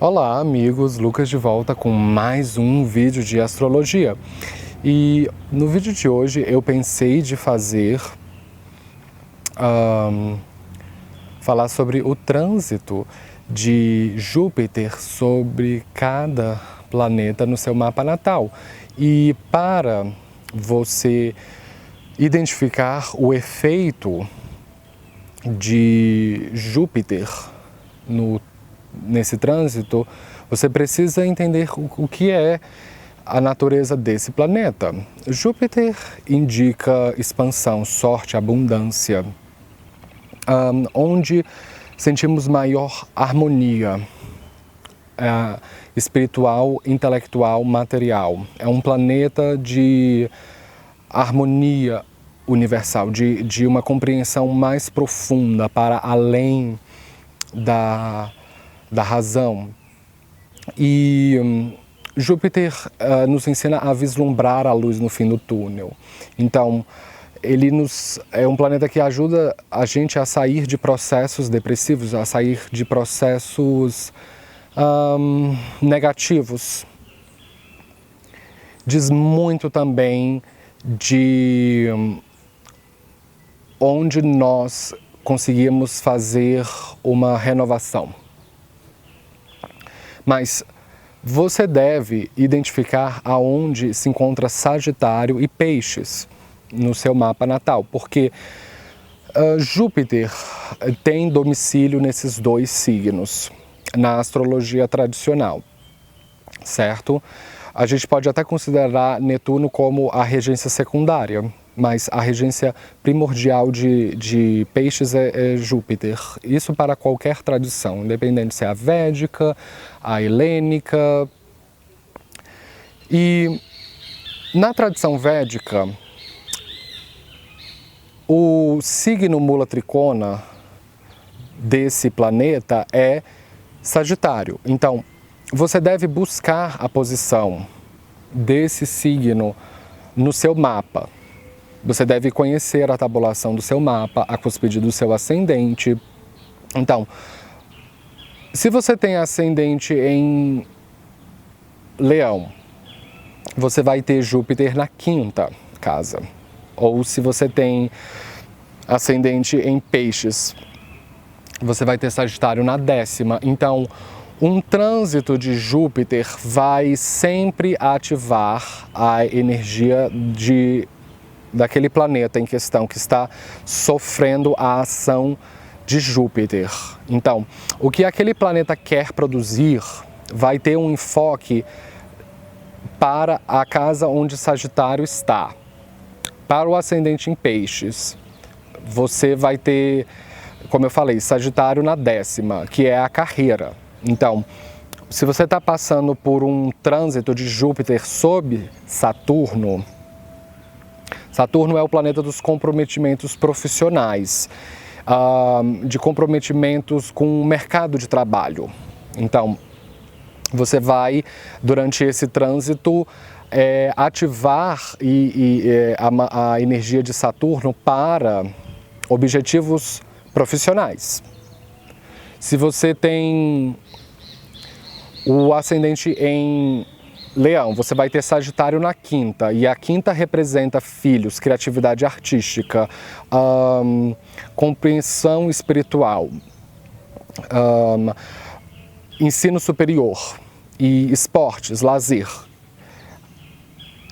Olá amigos, Lucas de volta com mais um vídeo de astrologia. E no vídeo de hoje eu pensei de falar sobre o trânsito de Júpiter sobre cada planeta no seu mapa natal. E para você identificar o efeito de Júpiter nesse trânsito, você precisa entender o que é a natureza desse planeta. Júpiter indica expansão, sorte, abundância, onde sentimos maior harmonia espiritual, intelectual, material. É um planeta de harmonia universal, de uma compreensão mais profunda para além da razão. E Júpiter nos ensina a vislumbrar a luz no fim do túnel. Então, ele é um planeta que ajuda a gente a sair de processos depressivos, a sair de processos negativos. Diz muito também de onde nós conseguimos fazer uma renovação. Mas você deve identificar aonde se encontra Sagitário e Peixes no seu mapa natal, porque Júpiter tem domicílio nesses dois signos na astrologia tradicional, certo? A gente pode até considerar Netuno como a regência secundária, mas a regência primordial de Peixes é Júpiter. Isso para qualquer tradição, independente se é a védica, a helênica. E na tradição védica, o signo mula tricona desse planeta é Sagitário. Então, você deve buscar a posição desse signo no seu mapa. Você deve conhecer a tabulação do seu mapa, a cúspide do seu ascendente. Então, se você tem ascendente em Leão, você vai ter Júpiter na quinta casa. Ou se você tem ascendente em Peixes, você vai ter Sagitário na 10ª. Então, um trânsito de Júpiter vai sempre ativar a energia daquele planeta em questão que está sofrendo a ação de Júpiter. Então, o que aquele planeta quer produzir vai ter um enfoque para a casa onde Sagitário está. Para o ascendente em Peixes, você vai ter, como eu falei, Sagitário na 10ª, que é a carreira. Então, se você está passando por um trânsito de Júpiter sob Saturno, Saturno é o planeta dos comprometimentos profissionais, de comprometimentos com o mercado de trabalho. Então, você vai, durante esse trânsito, ativar a energia de Saturno para objetivos profissionais. Se você tem o ascendente em Leão, você vai ter Sagitário na quinta, e a quinta representa filhos, criatividade artística, compreensão espiritual, ensino superior e esportes, lazer.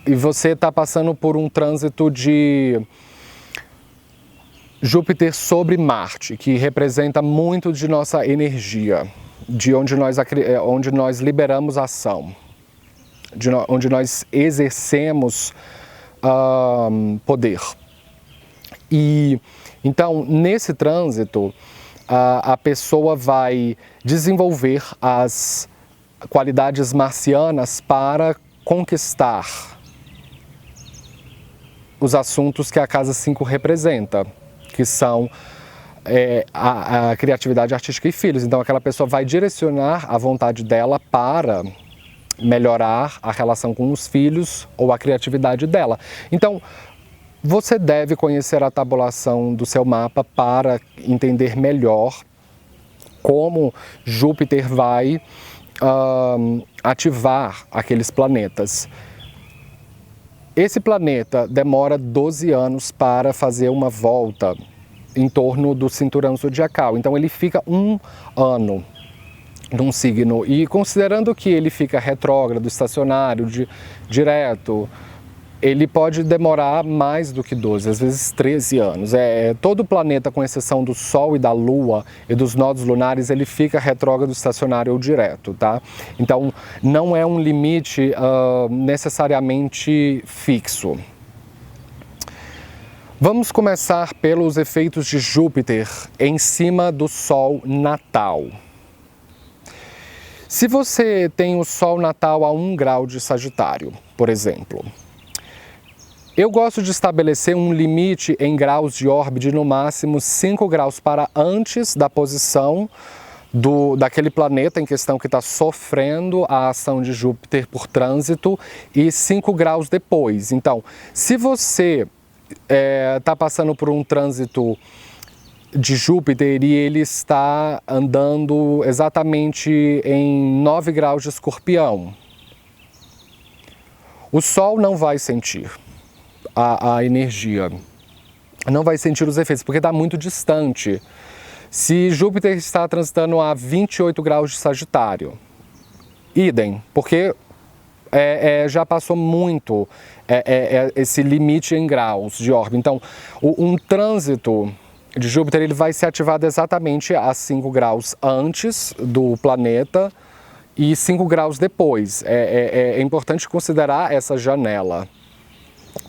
E você está passando por um trânsito de Júpiter sobre Marte, que representa muito de nossa energia, de onde nós liberamos ação, onde nós exercemos poder. E então, nesse trânsito, a pessoa vai desenvolver as qualidades marcianas para conquistar os assuntos que a casa 5 representa, que são a criatividade artística e filhos. Então, aquela pessoa vai direcionar a vontade dela para melhorar a relação com os filhos ou a criatividade dela. Então, você deve conhecer a tabulação do seu mapa para entender melhor como Júpiter vai ativar aqueles planetas. Esse planeta demora 12 anos para fazer uma volta em torno do cinturão zodiacal. Então ele fica 1 ano num signo. E considerando que ele fica retrógrado, estacionário, direto, ele pode demorar mais do que 12, às vezes 13 anos. Todo planeta, com exceção do Sol e da Lua e dos nodos lunares, ele fica retrógrado, estacionário ou direto, tá? Então, não é um limite necessariamente fixo. Vamos começar pelos efeitos de Júpiter em cima do Sol natal. Se você tem o Sol natal a 1 grau de Sagitário, por exemplo, eu gosto de estabelecer um limite em graus de órbita de no máximo 5 graus para antes da posição daquele planeta em questão que está sofrendo a ação de Júpiter por trânsito e 5 graus depois. Então, se você está passando por um trânsito de Júpiter e ele está andando exatamente em 9 graus de Escorpião, o Sol não vai sentir a energia, não vai sentir os efeitos, porque está muito distante. Se Júpiter está transitando a 28 graus de Sagitário, idem, porque já passou muito esse limite em graus de órbita. Então, um trânsito de Júpiter ele vai ser ativado exatamente a 5 graus antes do planeta e 5 graus depois. É importante considerar essa janela.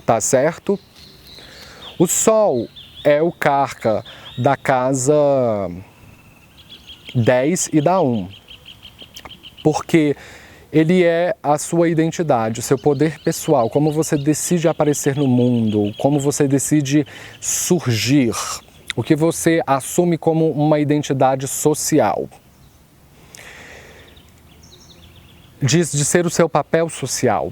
Tá certo? O Sol é o Karka da casa 10 e da 1, porque ele é a sua identidade, o seu poder pessoal, como você decide aparecer no mundo, como você decide surgir, o que você assume como uma identidade social. Diz de ser o seu papel social,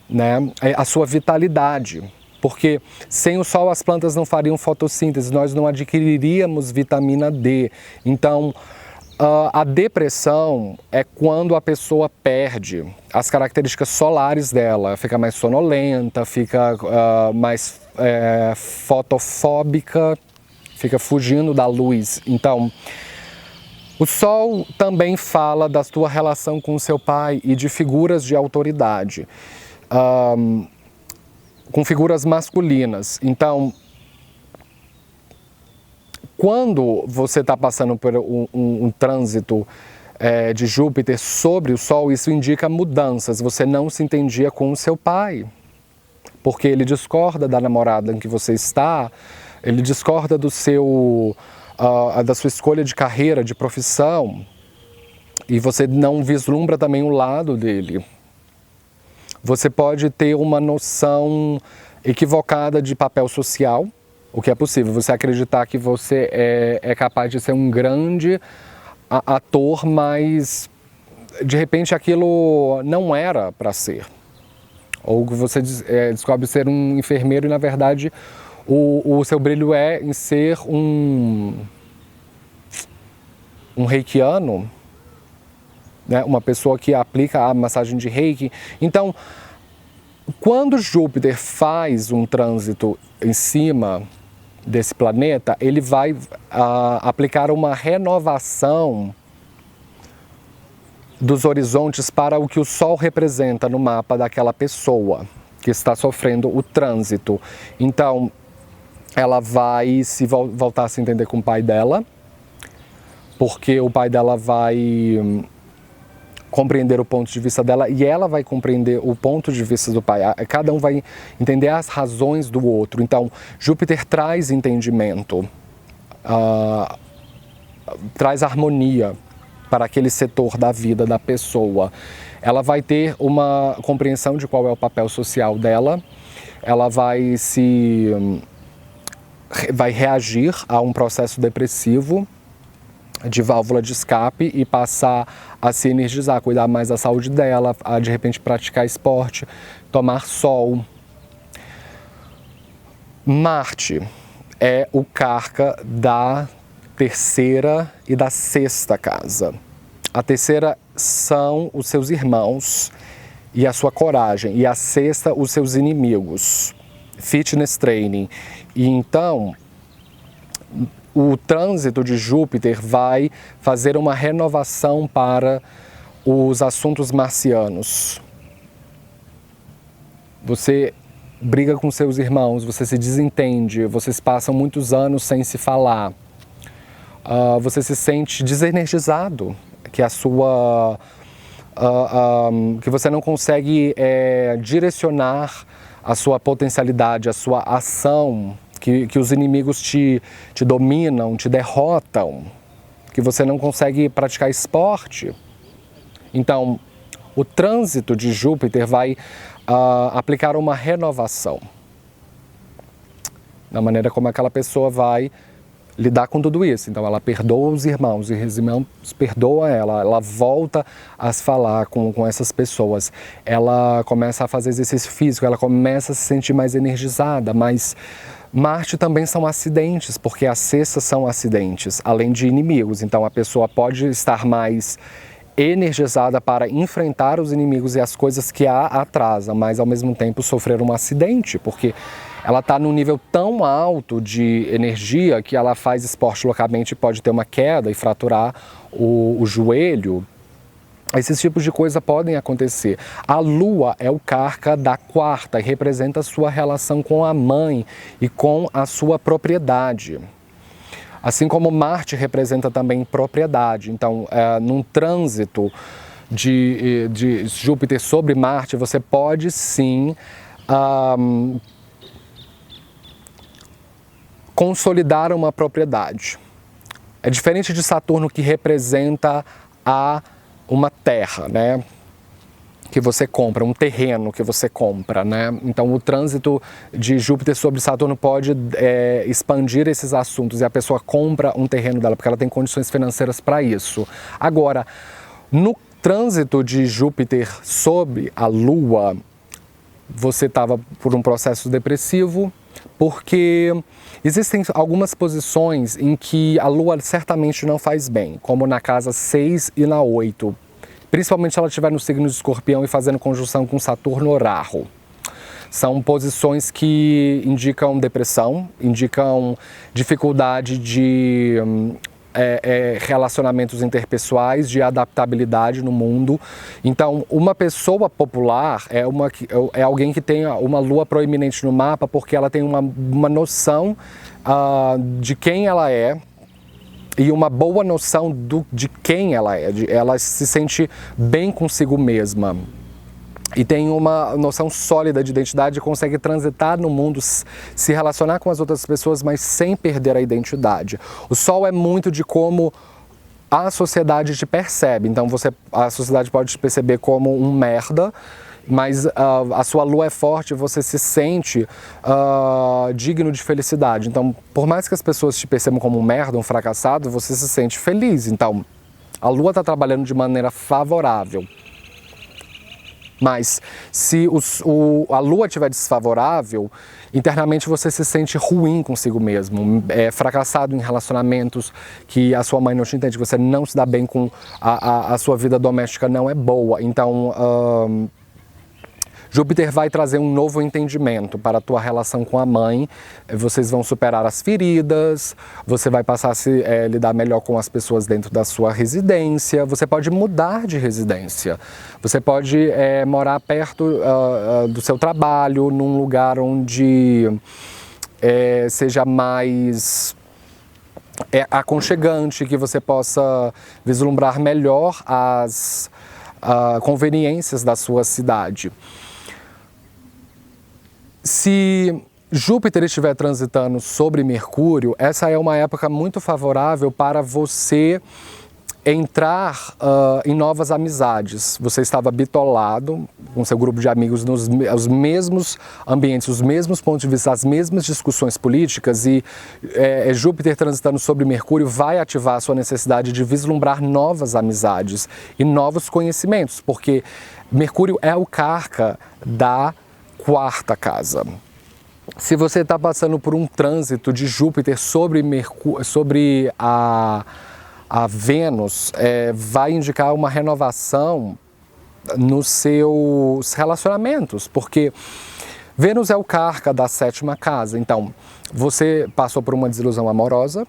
né? A sua vitalidade, porque sem o Sol as plantas não fariam fotossíntese, nós não adquiriríamos vitamina D. Então, a depressão é quando a pessoa perde as características solares dela, fica mais sonolenta, fica mais fotofóbica, fica fugindo da luz. Então, o Sol também fala da sua relação com o seu pai e de figuras de autoridade. Com figuras masculinas. Então, quando você está passando por um trânsito de Júpiter sobre o Sol, isso indica mudanças. Você não se entendia com o seu pai, porque ele discorda da namorada em que você está, ele discorda da sua escolha de carreira, de profissão, e você não vislumbra também o lado dele. Você pode ter uma noção equivocada de papel social, o que é possível. Você acreditar que você é capaz de ser um grande ator, mas de repente aquilo não era para ser. Ou que você descobre ser um enfermeiro e na verdade o seu brilho é em ser um reikiano, né? Uma pessoa que aplica a massagem de Reiki. Então, quando Júpiter faz um trânsito em cima desse planeta, ele vai aplicar uma renovação dos horizontes para o que o Sol representa no mapa daquela pessoa que está sofrendo o trânsito. Então, ela vai voltar a se entender com o pai dela, porque o pai dela vai compreender o ponto de vista dela e ela vai compreender o ponto de vista do pai. Cada um vai entender as razões do outro. Então, Júpiter traz entendimento, traz harmonia para aquele setor da vida da pessoa. Ela vai ter uma compreensão de qual é o papel social dela, ela vai reagir a um processo depressivo de válvula de escape e passar a se energizar, cuidar mais da saúde dela, a de repente praticar esporte, tomar sol. Marte é o Karka da terceira e da sexta casa. A terceira são os seus irmãos e a sua coragem. E a sexta, os seus inimigos. Fitness training. E então, o trânsito de Júpiter vai fazer uma renovação para os assuntos marcianos. Você briga com seus irmãos, você se desentende, vocês passam muitos anos sem se falar. Você se sente desenergizado, que a sua que você não consegue direcionar a sua potencialidade, a sua ação, que os inimigos te dominam, te derrotam, que você não consegue praticar esporte. Então, o trânsito de Júpiter vai aplicar uma renovação na maneira como aquela pessoa vai lidar com tudo isso. Então ela perdoa os irmãos perdoam ela volta a se falar com essas pessoas, ela começa a fazer exercício físico, ela começa a se sentir mais energizada, mas Marte também são acidentes, porque as sextas são acidentes, além de inimigos. Então a pessoa pode estar mais energizada para enfrentar os inimigos e as coisas que a atrasam, mas ao mesmo tempo sofrer um acidente, porque ela está num nível tão alto de energia que ela faz esporte loucamente, pode ter uma queda e fraturar o joelho. Esses tipos de coisa podem acontecer. A Lua é o carca da quarta e representa a sua relação com a mãe e com a sua propriedade. Assim como Marte representa também propriedade. Então, num trânsito de Júpiter sobre Marte, você pode sim consolidar uma propriedade. É diferente de Saturno, que representa uma terra, né? Que você compra, um terreno que você compra, né? Então o trânsito de Júpiter sobre Saturno pode expandir esses assuntos e a pessoa compra um terreno dela porque ela tem condições financeiras para isso. Agora, no trânsito de Júpiter sobre a Lua, você estava por um processo depressivo, porque existem algumas posições em que a Lua certamente não faz bem, como na casa 6 e na 8. Principalmente se ela estiver no signo de Escorpião e fazendo conjunção com Saturno Horário. São posições que indicam depressão, indicam dificuldade de relacionamentos interpessoais, de adaptabilidade no mundo. Então, uma pessoa popular é alguém que tem uma lua proeminente no mapa porque ela tem uma noção de quem ela é, e uma boa noção de quem ela é, ela se sente bem consigo mesma e tem uma noção sólida de identidade e consegue transitar no mundo, se relacionar com as outras pessoas, mas sem perder a identidade. O Sol é muito de como a sociedade te percebe, então a sociedade pode te perceber como um merda, mas a sua lua é forte, você se sente digno de felicidade. Então, por mais que as pessoas te percebam como um merda, um fracassado, você se sente feliz. Então, a lua está trabalhando de maneira favorável. Mas se a lua estiver desfavorável, internamente você se sente ruim consigo mesmo, fracassado em relacionamentos, que a sua mãe não te entende, que você não se dá bem com a sua vida doméstica, não é boa. Então, Júpiter vai trazer um novo entendimento para a tua relação com a mãe, vocês vão superar as feridas, você vai passar a lidar melhor com as pessoas dentro da sua residência, você pode mudar de residência, você pode morar perto do seu trabalho, num lugar onde seja mais aconchegante, que você possa vislumbrar melhor as conveniências da sua cidade. Se Júpiter estiver transitando sobre Mercúrio, essa é uma época muito favorável para você entrar em novas amizades. Você estava bitolado com seu grupo de amigos nos mesmos ambientes, os mesmos pontos de vista, as mesmas discussões políticas, e Júpiter transitando sobre Mercúrio vai ativar a sua necessidade de vislumbrar novas amizades e novos conhecimentos, porque Mercúrio é o carca da quarta casa. Se você está passando por um trânsito de Júpiter sobre a a Vênus, vai indicar uma renovação nos seus relacionamentos, porque Vênus é o carca da 7ª casa. Então, você passou por uma desilusão amorosa,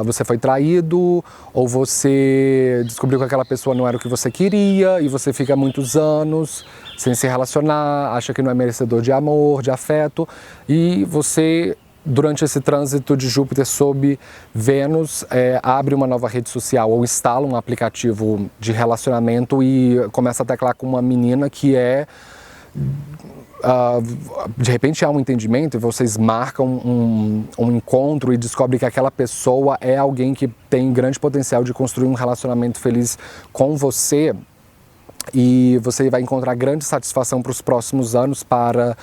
você foi traído, ou você descobriu que aquela pessoa não era o que você queria e você fica muitos anos sem se relacionar, acha que não é merecedor de amor, de afeto, e você, durante esse trânsito de Júpiter sob Vênus, abre uma nova rede social ou instala um aplicativo de relacionamento e começa a teclar com uma menina que de repente há um entendimento e vocês marcam um encontro e descobrem que aquela pessoa é alguém que tem grande potencial de construir um relacionamento feliz com você, e você vai encontrar grande satisfação para os próximos anos para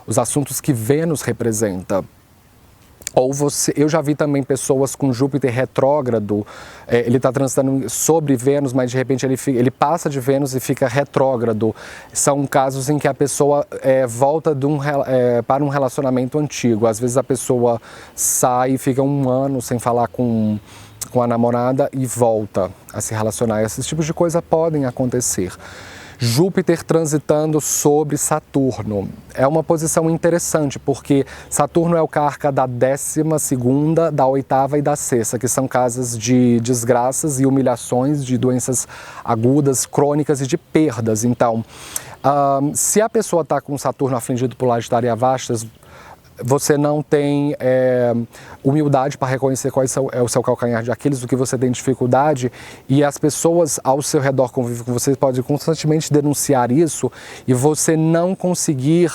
os assuntos que Vênus representa. Ou eu já vi também pessoas com Júpiter retrógrado, ele está transitando sobre Vênus, mas de repente ele passa de Vênus e fica retrógrado. São casos em que a pessoa volta para um relacionamento antigo. Às vezes a pessoa sai e fica um ano sem falar com a namorada e volta a se relacionar. Esses tipos de coisa podem acontecer. Júpiter transitando sobre Saturno. É uma posição interessante, porque Saturno é o carca da 12ª, da 8ª e da 6ª, que são casas de desgraças e humilhações, de doenças agudas, crônicas e de perdas. Então, se a pessoa está com Saturno afligido por Sagitário Avastas, você não tem humildade para reconhecer qual é o seu calcanhar de Aquiles, o que você tem dificuldade, e as pessoas ao seu redor convivem com você, podem constantemente denunciar isso, e você não conseguir,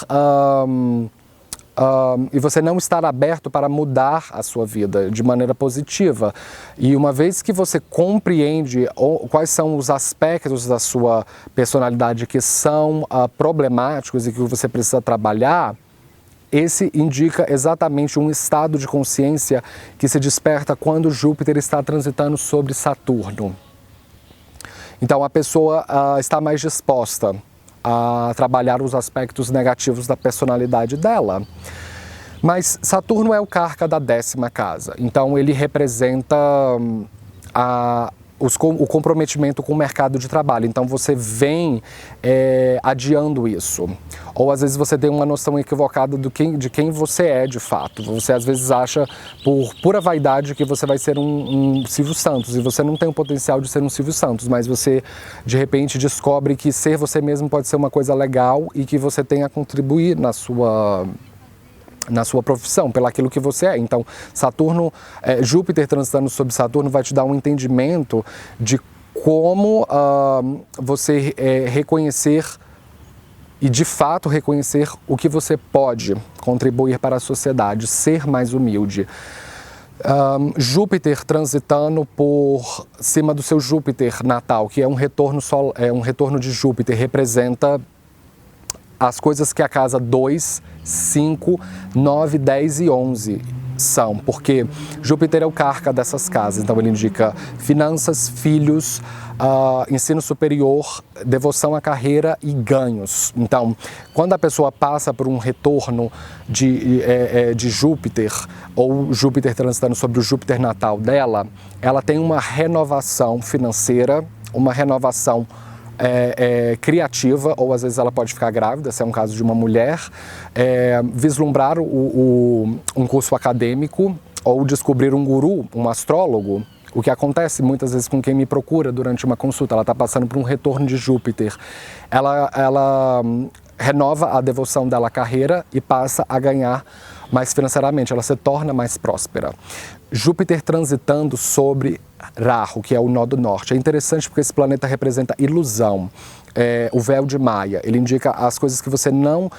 e você não estar aberto para mudar a sua vida de maneira positiva. E uma vez que você compreende quais são os aspectos da sua personalidade que são problemáticos e que você precisa trabalhar, esse indica exatamente um estado de consciência que se desperta quando Júpiter está transitando sobre Saturno. Então a pessoa está mais disposta a trabalhar os aspectos negativos da personalidade dela. Mas Saturno é o carca da 10ª casa, então ele representa o comprometimento com o mercado de trabalho. Então você vem adiando isso. Ou às vezes você tem uma noção equivocada de quem você é de fato. Você às vezes acha, por pura vaidade, que você vai ser um Silvio Santos, e você não tem o potencial de ser um Silvio Santos, mas você de repente descobre que ser você mesmo pode ser uma coisa legal e que você tem a contribuir na sua profissão, pelo aquilo que você é. Então, Júpiter transitando sobre Saturno vai te dar um entendimento de como você reconhecer e, de fato, reconhecer o que você pode contribuir para a sociedade, ser mais humilde. Júpiter transitando por cima do seu Júpiter natal, que é um retorno de Júpiter, representa as coisas que a casa 2, 5, 9, 10 e 11 são, porque Júpiter é o carca dessas casas, então ele indica finanças, filhos, ensino superior, devoção à carreira e ganhos. Então, quando a pessoa passa por um retorno de Júpiter, ou Júpiter transitando sobre o Júpiter natal dela, ela tem uma renovação financeira, uma renovação criativa, ou às vezes ela pode ficar grávida, se é um caso de uma mulher, vislumbrar um curso acadêmico, ou descobrir um guru, um astrólogo, o que acontece muitas vezes com quem me procura durante uma consulta. Ela está passando por um retorno de Júpiter. Ela renova a devoção dela à carreira e passa a ganhar mais financeiramente, ela se torna mais próspera. Júpiter transitando sobre Rahu, que é o nó do norte. É interessante porque esse planeta representa ilusão, o véu de Maia. Ele indica as coisas que você não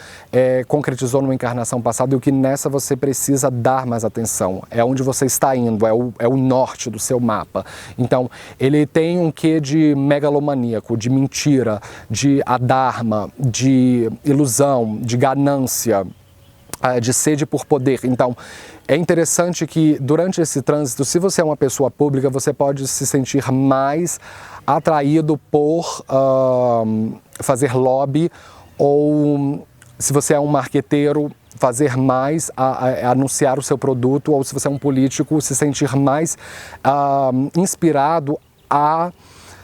concretizou numa encarnação passada e o que nessa você precisa dar mais atenção. É onde você está indo, é o norte do seu mapa. Então, ele tem um quê de megalomaníaco, de mentira, de adharma, de ilusão, de ganância, de sede por poder. Então, é interessante que durante esse trânsito, se você é uma pessoa pública, você pode se sentir mais atraído por fazer lobby ou se você é um marqueteiro, fazer mais a anunciar o seu produto, ou se você é um político, se sentir mais inspirado a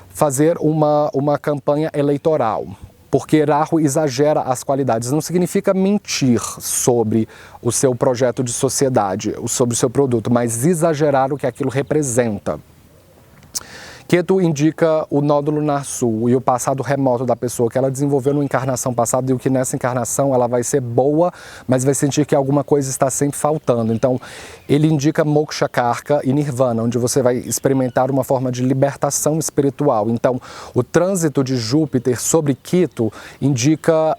fazer uma campanha eleitoral. Porque Rahu exagera as qualidades. Não significa mentir sobre o seu projeto de sociedade, sobre o seu produto, mas exagerar o que aquilo representa. Ketu indica o nódulo lunar sul e o passado remoto da pessoa que ela desenvolveu na encarnação passada e o que nessa encarnação ela vai ser boa, mas vai sentir que alguma coisa está sempre faltando. Então, ele indica Moksha Karka e Nirvana, onde você vai experimentar uma forma de libertação espiritual. Então, o trânsito de Júpiter sobre Ketu indica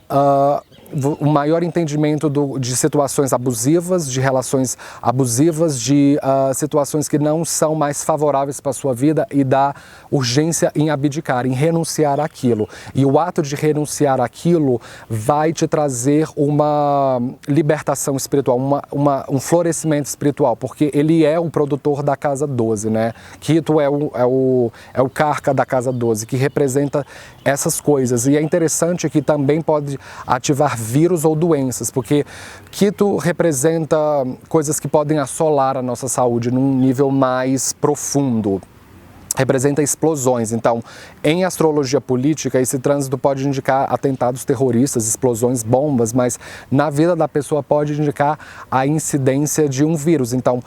o maior entendimento de situações abusivas, de relações abusivas, de situações que não são mais favoráveis para a sua vida e da urgência em abdicar, em renunciar àquilo. E o ato de renunciar àquilo vai te trazer uma libertação espiritual, um florescimento espiritual, porque ele é o produtor da casa 12, né? Ketu é o Karka da casa 12, que representa essas coisas. E é interessante que também pode ativar vírus ou doenças, porque Ketu representa coisas que podem assolar a nossa saúde num nível mais profundo. Representa explosões. Então, em astrologia política, esse trânsito pode indicar atentados terroristas, explosões, bombas, mas na vida da pessoa pode indicar a incidência de um vírus. Então,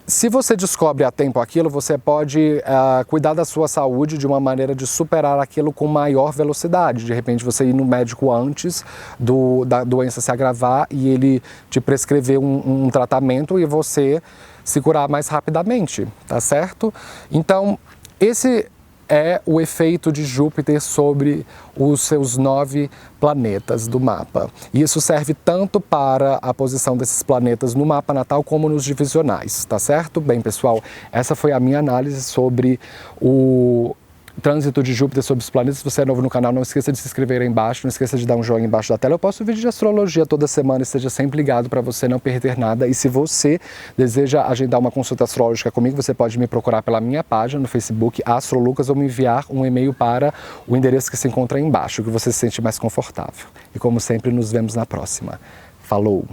se você descobre a tempo aquilo, você pode cuidar da sua saúde de uma maneira de superar aquilo com maior velocidade. De repente você ir no médico antes da doença se agravar e ele te prescrever um tratamento e você se curar mais rapidamente, tá certo? Então, esse é o efeito de Júpiter sobre os seus 9 planetas do mapa. E isso serve tanto para a posição desses planetas no mapa natal como nos divisionais, tá certo? Bem, pessoal, essa foi a minha análise sobre o trânsito de Júpiter sobre os planetas. Se você é novo no canal, não esqueça de se inscrever aí embaixo, não esqueça de dar um joinha embaixo da tela. Eu posto vídeo de astrologia toda semana, esteja sempre ligado para você não perder nada. E se você deseja agendar uma consulta astrológica comigo, você pode me procurar pela minha página no Facebook, AstroLucas, ou me enviar um e-mail para o endereço que se encontra aí embaixo, que você se sente mais confortável. E como sempre, nos vemos na próxima. Falou!